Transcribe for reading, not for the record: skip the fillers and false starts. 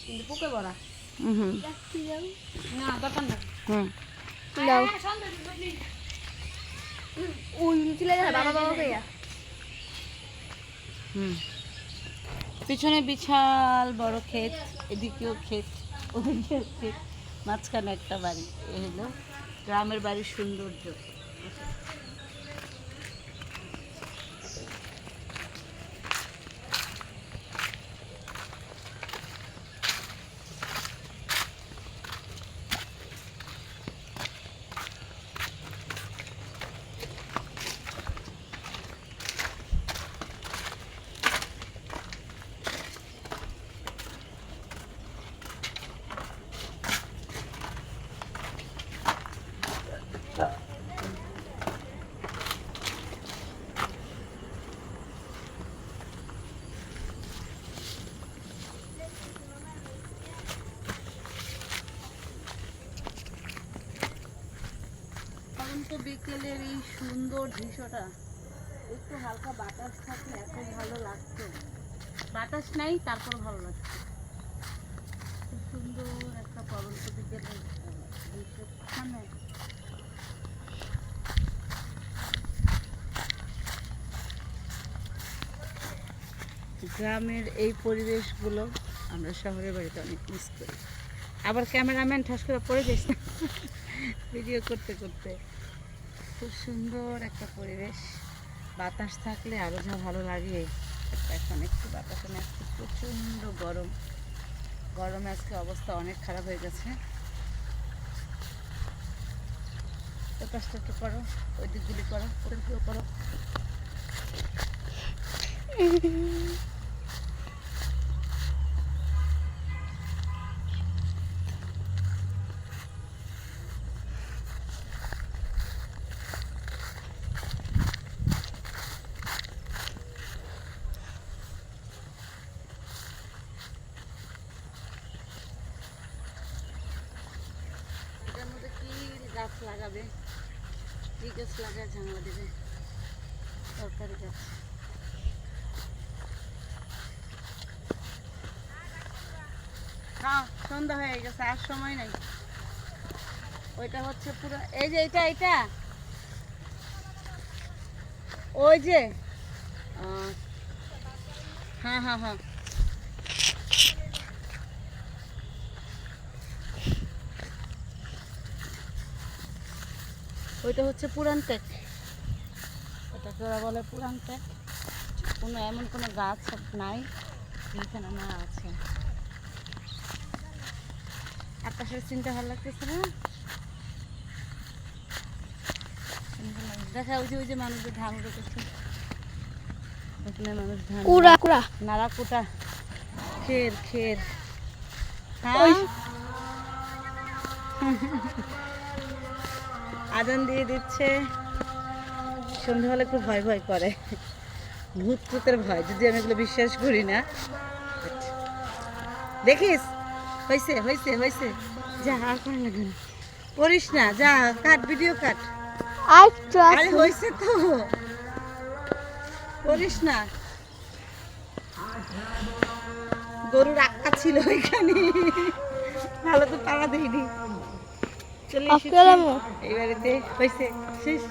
কিন্তু পোকে ভরা। না দরকার না। পিছনে বিশাল বড় ক্ষেত, এদিকেও ক্ষেত, ওদিকেও ক্ষেত, মাঝখানে একটা বাড়ি। এ হলো গ্রামের বাড়ির সৌন্দর্য। বিকেলের এই সুন্দর দৃশ্যটা, একটু হালকা বাতাস থাকলে এত ভালো লাগতো। বাতাস নাই, তারপর ভালো লাগছে। খুব সুন্দর একটা পরন্ত বিকেলের দৃশ্য। গ্রামের এই পরিবেশগুলো আমরা শহরের বাড়িতে অনেক মিস করি। আবার ক্যামেরাম্যান ঠাস করে পড়ে যাস না ভিডিও করতে করতে। খুব সুন্দর একটা পরিবেশ, বাতাস থাকলে আরও যা ভালো লাগে। এখন একটু বাতাস নেই, প্রচণ্ড গরম। গরমে আজকে অবস্থা অনেক খারাপ হয়ে গেছে। বাতাসটা একটু করো, ওই দিকগুলি করো, ওদেরগুলো করো। গাছ লাগাবে, কি গাছ লাগায় জানলা দেবে, তরকারি গাছ। হ্যাঁ, সন্ধ্যা হয়ে গেছে, আর সময় নেই। ওইটা হচ্ছে পুরো, এই যে এটা এটা ওই যে, হ্যাঁ হ্যাঁ হ্যাঁ, ওইটা হচ্ছে পুরান টেক। ওটাকে ওরা বলে পুরান টেক। এমন কোনো গাছ নাই যেখানে না আছে। আকাশের চিন্তা ভালো লাগতেছে না? দেখা, ওই যে মানুষের ধান উঠেছে, ওখানে মানুষ ধান নাড়া কুটা, খের খের। আজান দিয়ে দিচ্ছে। সন্ধ্যাবেলা একটু ভয় ভয় করে, ভূত ভূতের ভয়, যদি আমি এগুলো বিশ্বাস করি না। দেখিস, হয়েছে হয়েছে হয়েছে, যা আর করে লাগে না, করিস না, যা কাট, ভিডিও কাট। আরে হয়েছে তো, করিস না। গরুর আক্কা ছিল ওইখানে, ভালো তো তাড়া দেয়নি। চলে এসেছি এই বাড়িতে, হয়েছে শেষ।